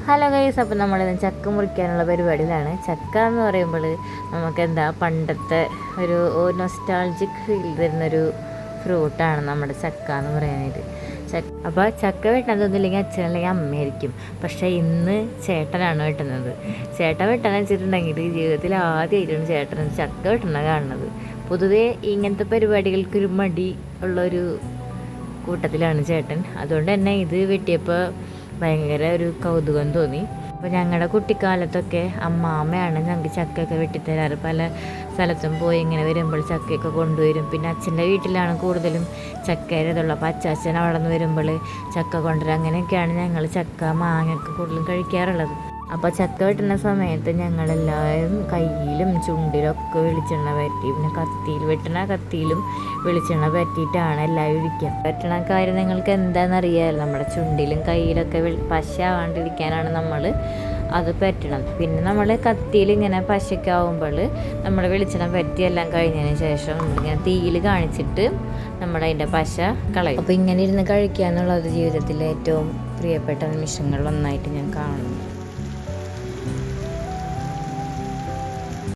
Hello guys, അപ്പോൾ നമ്മളിന്ന് ചക്ക മുറിക്കാനുള്ള പരിപാടിയിലാണ്. ചക്ക എന്ന് പറയുമ്പോൾ നമുക്കെന്താ പണ്ടത്തെ ഒരു നൊസ്റ്റാൾജിക് ഫീൽ തരുന്നൊരു ഫ്രൂട്ടാണ് നമ്മുടെ ചക്ക എന്ന് പറയുന്നത്. അപ്പോൾ ചക്ക വെട്ടാൻ തോന്നില്ലെങ്കിൽ അച്ഛനല്ലെങ്കിൽ അമ്മയായിരിക്കും. പക്ഷേ ഇന്ന് ചേട്ടനാണ് വെട്ടുന്നത്. ചേട്ടൻ വെട്ടാൻ വെച്ചിട്ടുണ്ടെങ്കിൽ ജീവിതത്തിൽ ആദ്യമായിട്ടാണ് ചേട്ടൻ ചക്ക വെട്ടണ കാണുന്നത്. പൊതുവേ ഇങ്ങനത്തെ പരിപാടികൾക്കൊരു മടി ഉള്ളൊരു കൂട്ടത്തിലാണ് ചേട്ടൻ. അതുകൊണ്ട് തന്നെ ഇത് വെട്ടിയപ്പോൾ ഭയങ്കര ഒരു കൗതുകം തോന്നി. അപ്പോൾ ഞങ്ങളുടെ കുട്ടിക്കാലത്തൊക്കെ അമ്മാമ്മയാണ് ഞങ്ങൾക്ക് ചക്കയൊക്കെ വെട്ടിത്തരാറ്. പല സ്ഥലത്തും പോയി ഇങ്ങനെ വരുമ്പോൾ ചക്കയൊക്കെ കൊണ്ടുവരും. പിന്നെ അച്ഛൻ്റെ വീട്ടിലാണ് കൂടുതലും ചക്കയുടെ ഇതുള്ളത്. അപ്പോൾ അച്ചാച്ചൻ അവിടെ നിന്ന് വരുമ്പോൾ ചക്ക കൊണ്ടുവരും. അങ്ങനെയൊക്കെയാണ് ഞങ്ങൾ ചക്ക മാങ്ങയൊക്കെ കൂടുതലും കഴിക്കാറുള്ളത്. അപ്പോൾ ചക്ക വെട്ടുന്ന സമയത്ത് ഞങ്ങളെല്ലാവരും കയ്യിലും ചുണ്ടിലൊക്കെ വെളിച്ചെണ്ണ പറ്റി, പിന്നെ കത്തിയിലും വെളിച്ചെണ്ണ പറ്റിയിട്ടാണ് എല്ലാവരും ഇരിക്കുക. വെട്ടണ കാര്യം നിങ്ങൾക്ക് എന്താണെന്നറിയാമല്ലോ. നമ്മുടെ ചുണ്ടിലും കയ്യിലൊക്കെ പശ ആവാണ്ടിരിക്കാനാണ് നമ്മൾ അത് പറ്റണം. പിന്നെ നമ്മൾ കത്തിയിൽ ഇങ്ങനെ പശയൊക്കെ ആവുമ്പോൾ നമ്മൾ വെളിച്ചെണ്ണ പറ്റിയെല്ലാം കഴിഞ്ഞതിന് ശേഷം നമ്മളിങ്ങനെ തീയിൽ കാണിച്ചിട്ട് നമ്മളതിൻ്റെ പശ കളയും. അപ്പോൾ ഇങ്ങനെ ഇരുന്ന് കഴിക്കുക എന്നുള്ളത് ജീവിതത്തിലെ ഏറ്റവും പ്രിയപ്പെട്ട നിമിഷങ്ങളിൽ ഒന്നായിട്ട് ഞാൻ കാണുന്നു.